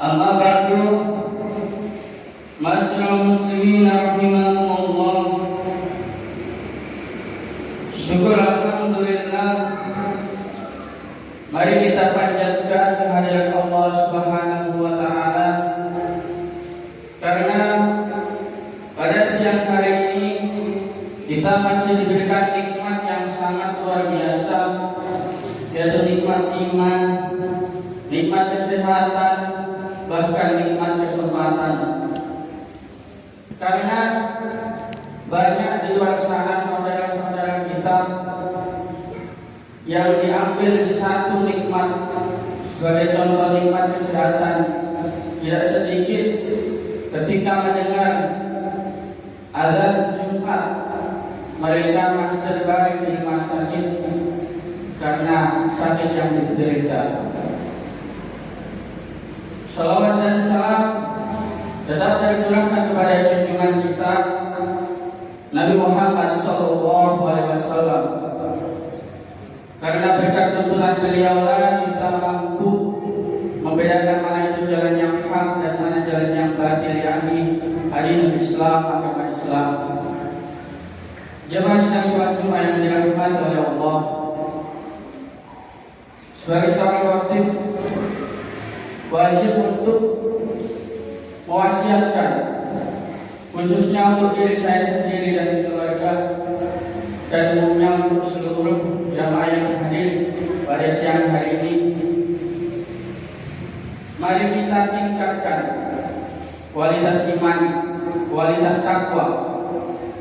Amma ba'du, Masyiral muslimin rahimakumullah. Syukur alhamdulillah, mari kita panjatkan kehadirat Allah Subhanahu wa taala, karena pada siang hari ini kita masih diberikan nikmat yang sangat luar biasa, yaitu nikmat iman, nikmat kesehatan, bahkan nikmat kesempatan. Karena banyak di luar sana saudara-saudara kita yang diambil satu nikmat sebagai contoh nikmat kesehatan, tidak sedikit ketika mendengar azan Jumat mereka masih terbaring di rumah sakit karena sakit yang diderita. Salawat dan salam tetap tercurahkan kepada junjungan kita Nabi Muhammad SAW, karena berkat tuntunan beliaulah kita mampu membedakan mana itu jalan yang hak dan mana jalan yang batil, yakni adil Islam, agama Islam. Jemaah sedang sholat Jumat yang dirahmati oleh Allah, sebagai seorang khotib wajib untuk mewasiatkan, khususnya untuk diri saya sendiri dan keluarga, dan umumnya untuk seluruh jamaah yang hadir pada siang hari ini. Mari kita tingkatkan kualitas iman, kualitas takwa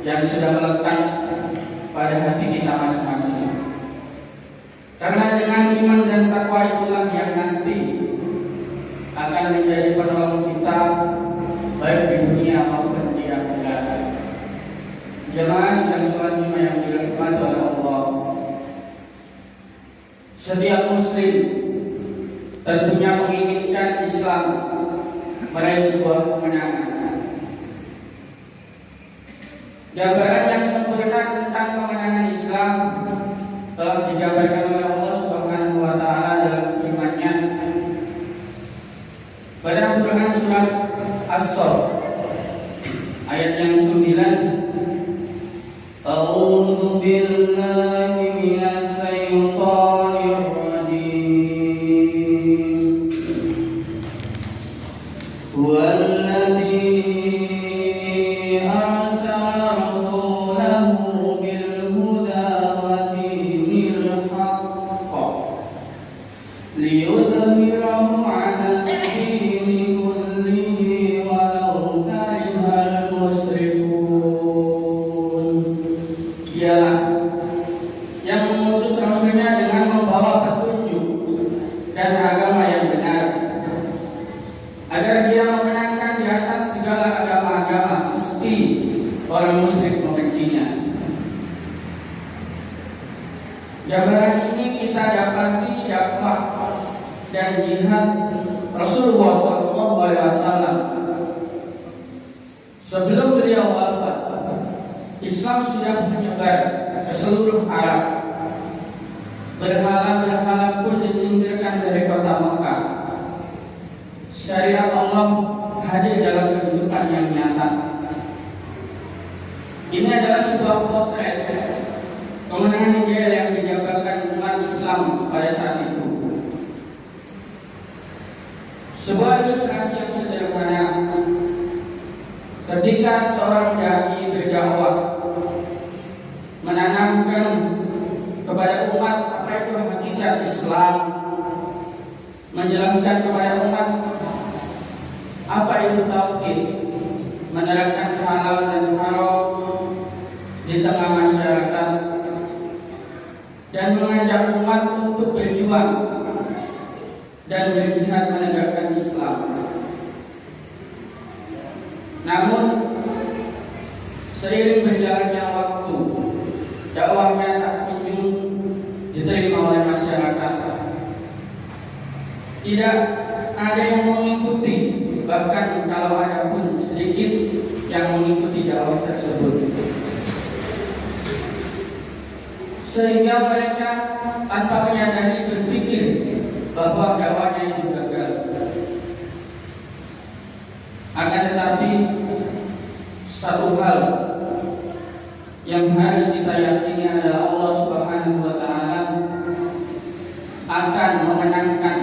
yang sudah melekat pada hati kita masing-masing. Karena dengan iman dan takwa itulah yang nanti akan menjadi penolong kita baik di dunia maupun di akhirat. Jemaah sedang sholat Jumat yang dirahmati oleh Allah, setiap muslim tentunya menginginkan Islam meraih sebuah kemenangan. Gambaran yang sempurna tentang kemenangan Islam telah digambarkan oleh Allah Subhanahu wa taala dalam firman-Nya pada Quran surat As-Saff ayat yang 9. A'udzu billahi minas syaitonir rajim. Walladzi arsala rasulahu bil huda wa dinil haqq liyudhhirahu 'ala ad-dini kullihi walau karihal musyrikun. Dialah yang mengutus Rasulnya dengan membawa petunjuk dan agama yang benar, agar dia memenangkan di atas segala agama-agama, meski orang musyrik membencinya. Gambaran ini kita dapati dakwah dan jihad Rasulullah SAW. Sebelum beliau wafat, Islam sudah menyebar ke seluruh Arab. Berhala-berhala pun disingkirkan dari kota Mekah. Syariat Allah hadir dalam kehidupan yang nyata. Ini adalah sebuah potret kemenangan ideal yang didapatkan umat Islam pada saat itu. Sebuah ilustrasi yang sederhana, ketika seorang dai berdakwah menanamkan kepada umat apa itu hakikat Islam, menjelaskan kepada umat apa itu tauhid, menerapkan halal dan haram di tengah masyarakat, dan mengajak umat untuk berjuang dan berjihad menegakkan Islam. Namun seiring berjalannya waktu, dakwahnya tak kunjung diterima oleh masyarakat. Tidak ada yang mengikuti, bahkan kalau ada pun sedikit yang mengikuti dakwah tersebut. Sehingga mereka tanpa menyadari berpikir bahwa dakwahnya itu gagal. satu hal yang harus kita yakini adalah Allah Subhanahu wa taala akan memenangkan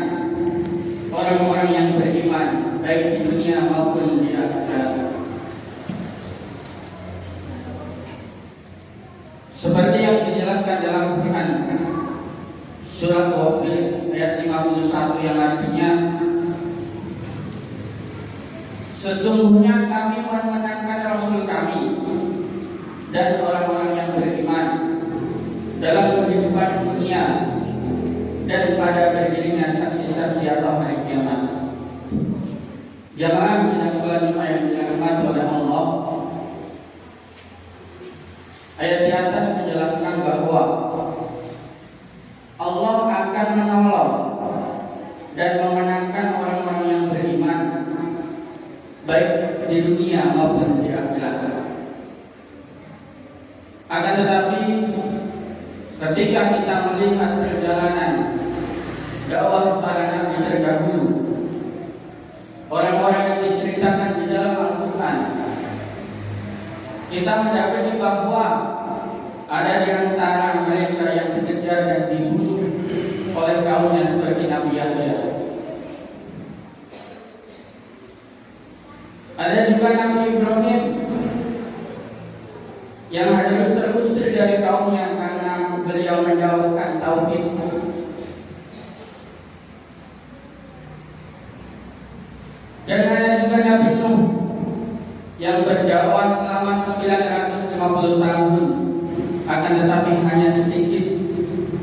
orang-orang yang beriman baik di dunia maupun di akhirat. Seperti yang dijelaskan dalam Quran Surah Ghafir ayat 51 yang artinya, sesungguhnya kami memenangkan Rasul kami dan orang-orang yang beriman dalam kehidupan dunia dan pada berdirinya saksi-saksi atau hari kiamat. Jamaah sidang salat Jumat yang dirahmati oleh Allah, ayat di atas menjelaskan bahwa Allah akan menolong dan memenangkan orang-orang yang beriman baik di dunia maupun di akhirat. Akan tetapi ketika kita melihat perjalanan dakwah para nabi terdahulu, orang-orang yang diceritakan di dalam Al-Quran, kita mendapati bahwa ada di antara mereka yang dikejar dan dibunuh oleh kaumnya seperti Nabi Yahya. Ada juga Nabi Ibrahim yang harus terusir dari kaumnya karena beliau mendakwahkan tauhid. Dan ada juga Nabi Nuh yang berdakwah selama 950 tahun, akan tetapi hanya sedikit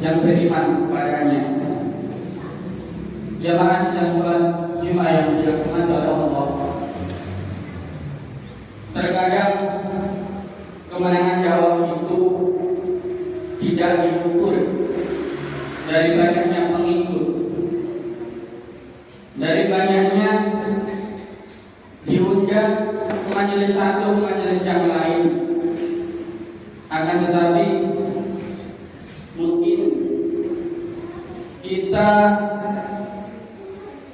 yang beriman kepadanya. Jamaah sidang salat Jumat yang dirahmati oleh Allah, terkadang kemenangan dakwah itu tidak diukur dari banyaknya pengikut, dari banyaknya diundang ke majelis satu, majelis yang lain. Akan tetapi mungkin kita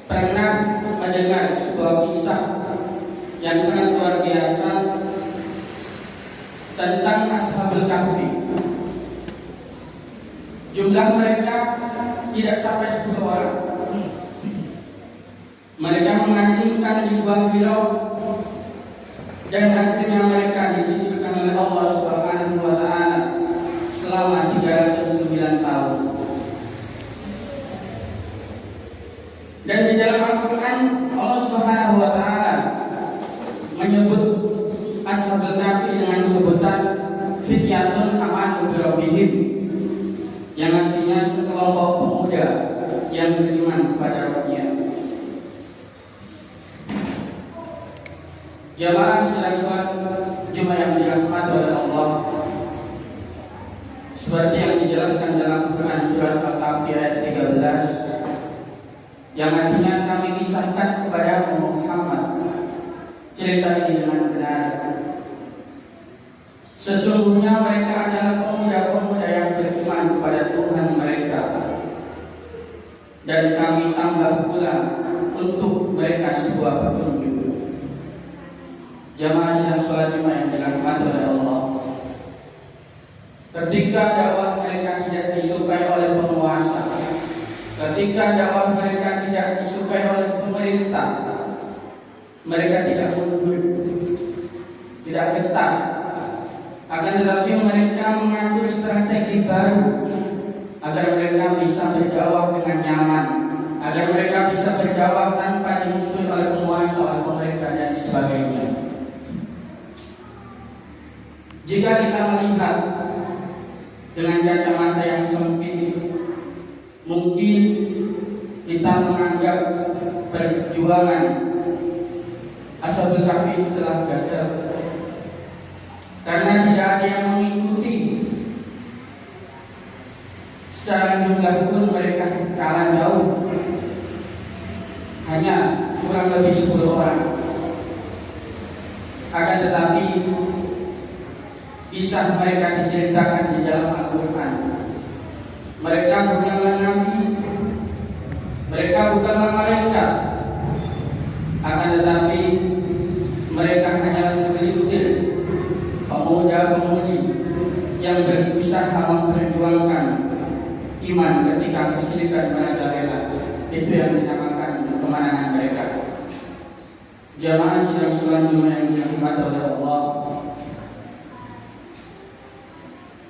pernah mendengar sebuah kisah yang sangat luar biasa tentang Ashabul Kahfi. Jumlah mereka tidak sampai 10 orang. Mereka mengasingkan di gua Hira dan akhirnya mereka dititipkan oleh Allah Subhanahu wa taala selama 309 tahun. Dan di dalam Al-Quran Allah Subhanahu wa taala menyebut Ashabul Kahfi dengan sebutan fityatun amanu bi rabbihim, yang artinya sekelompok pemuda yang beriman kepada Rabb-Nya. Jamaah sidang salat Jumat yang dirahmati oleh Allah, seperti yang dijelaskan dalam Quran surat Al-Kahfi ayat 13, yang artinya kami kisahkan kepada Muhammad cerita ini dengan benar. Sesungguhnya mereka adalah pemuda-pemuda yang beriman kepada Tuhan mereka, dan kami tambah pula untuk mereka sebuah petunjuk. Jamaah sidang salat Jumat yang dirahmati oleh Allah, ketika dakwah mereka tidak disukai oleh penguasa, ketika dakwah mereka tidak disukai oleh pemerintah, mereka tidak mundur, tidak ketat. Akan tetapi mereka mengatur strategi baru agar mereka bisa berdakwah dengan nyaman, agar mereka bisa berdakwah tanpa dimusuhi oleh penguasa, oleh pemerintah dan sebagainya. Jika kita melihat dengan kacamata yang sempit, mungkin kita menganggap perjuangan Ashabul Kahfi itu telah gagal karena tidak ada yang mengikuti. Secara jumlah pun mereka kalah jauh, hanya kurang lebih 10 orang. Akan tetapi kisah mereka diceritakan di dalam Al-Quran. Mereka bukanlah nabi, mereka bukanlah malaikat, akan tetapi mereka hanyalah segelintir itu yang dinamakan kemenangan mereka. Jamaah sidang selanjutnya yang dirahmati oleh Allah,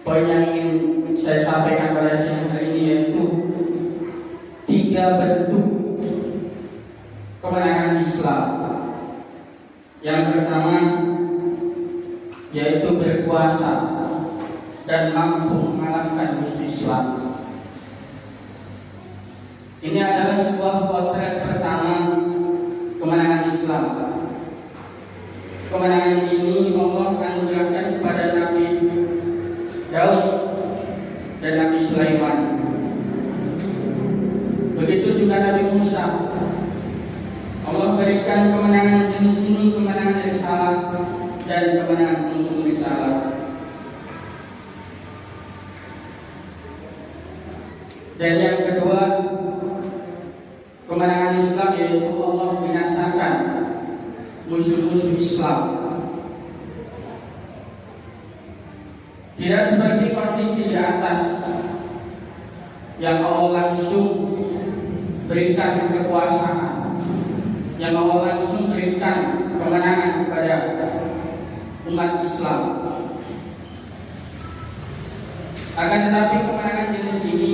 poin yang ingin saya sampaikan pada siang hari ini yaitu 3 bentuk kemenangan Islam. Yang pertama yaitu berkuasa dan mampu mengalahkan musuh Islam. Ini adalah sebuah potret pertama kemenangan Islam. Kemenangan ini Allah anugerahkan kepada Nabi Daud dan Nabi Sulaiman. Begitu juga Nabi Musa. Allah berikan kemenangan jenis ini, kemenangan risalah dan kemenangan pengusung risalah. Dan yang kedua, kemenangan Islam yaitu Allah binasakan musuh-musuh Islam. Tidak seperti kondisi di atas yang Allah langsung berikan kekuasaan, yang Allah langsung berikan kemenangan kepada umat Islam. Akan tetapi kemenangan jenis ini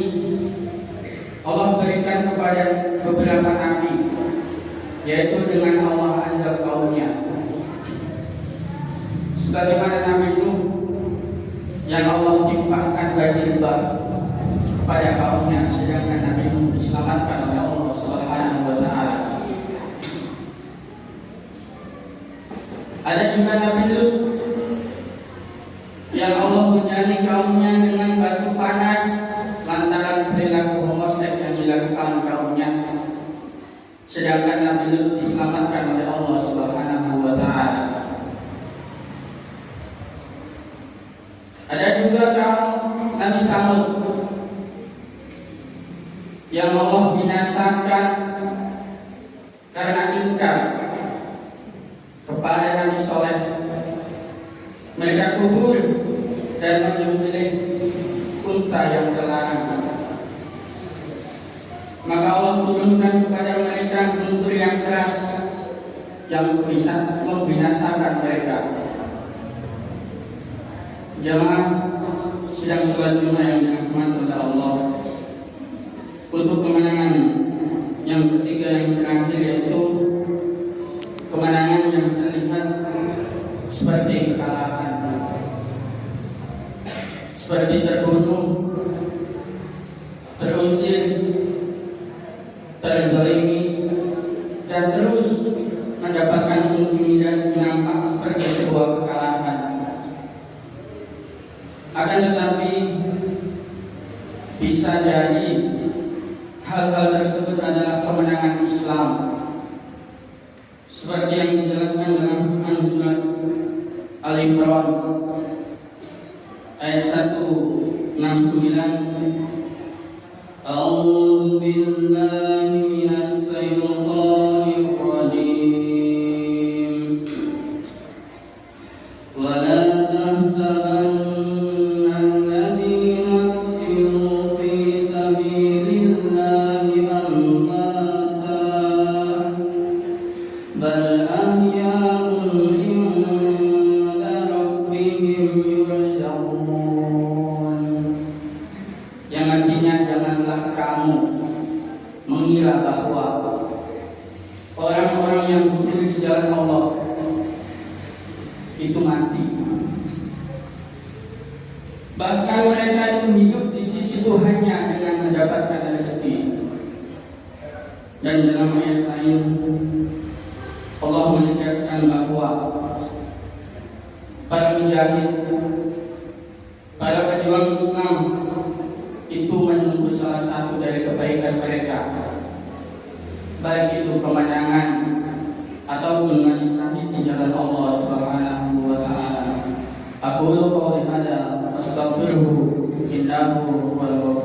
Allah berikan kepada beberapa nabi, yaitu dengan Allah azab kaumnya. Sebagaimana Nabi Nuh yang Allah timpahkan banjir bah kepada kaumnya, sedangkan Nabi Nuh diselamatkan oleh Allah Subhanahu wa taala. Ada juga Nabi Lut yang Allah hujani kaumnya dengan batu panas lantaran perilaku homoseks yang dilakukan kaumnya, sedangkan Nabi Lut diselamatkan oleh Allah Subhanahu wa taala. Ada juga kaum Nabi Samud yang Allah binasakan karena ingkar kepada Nabi Soleh. Mereka kufur dan menyembelih unta yang terlarang. Maka Allah turunkan kepada mereka guntur yang keras yang bisa membinasakan mereka. Jamaah sidang sholat Jumat yang dirahmati oleh Allah, untuk kemenangan yang ketiga yang terakhir yaitu kemenangan yang terlihat seperti kekalahan, seperti terbunuh, terusir, terzalimi, dan terus mendapatkan intimidasi nampak seperti sebuah kekalahan. Akan tetapi bisa jadi hal-hal tersebut adalah kemenangan Islam, seperti yang dijelaskan dalam Quran surat Al-Imran ayat 169. A'udzu billahi minasy syaithanir rajim. Wa la tahsabanna alladziina qutilu fi sabilillahi amwata bal ahya'un inda rabbihim yurzaqun. Yang artinya janganlah kamu mengira bahwa orang-orang yang gugur di jalan Allah itu mati. Bahkan mereka itu hidup di sisi Tuhannya dengan mendapatkan rezeki. Dan dalam ayat lain Allah menegaskan bahwa para mujahid, para pejuang Islam itu menunggu salah satu dari kebaikan mereka, baik itu kemenangan ataupun mati syahid di jalan Allah Subhanahu wa taala. Aqulu qawli hadza astaghfiruhu innahu huwal ghafurur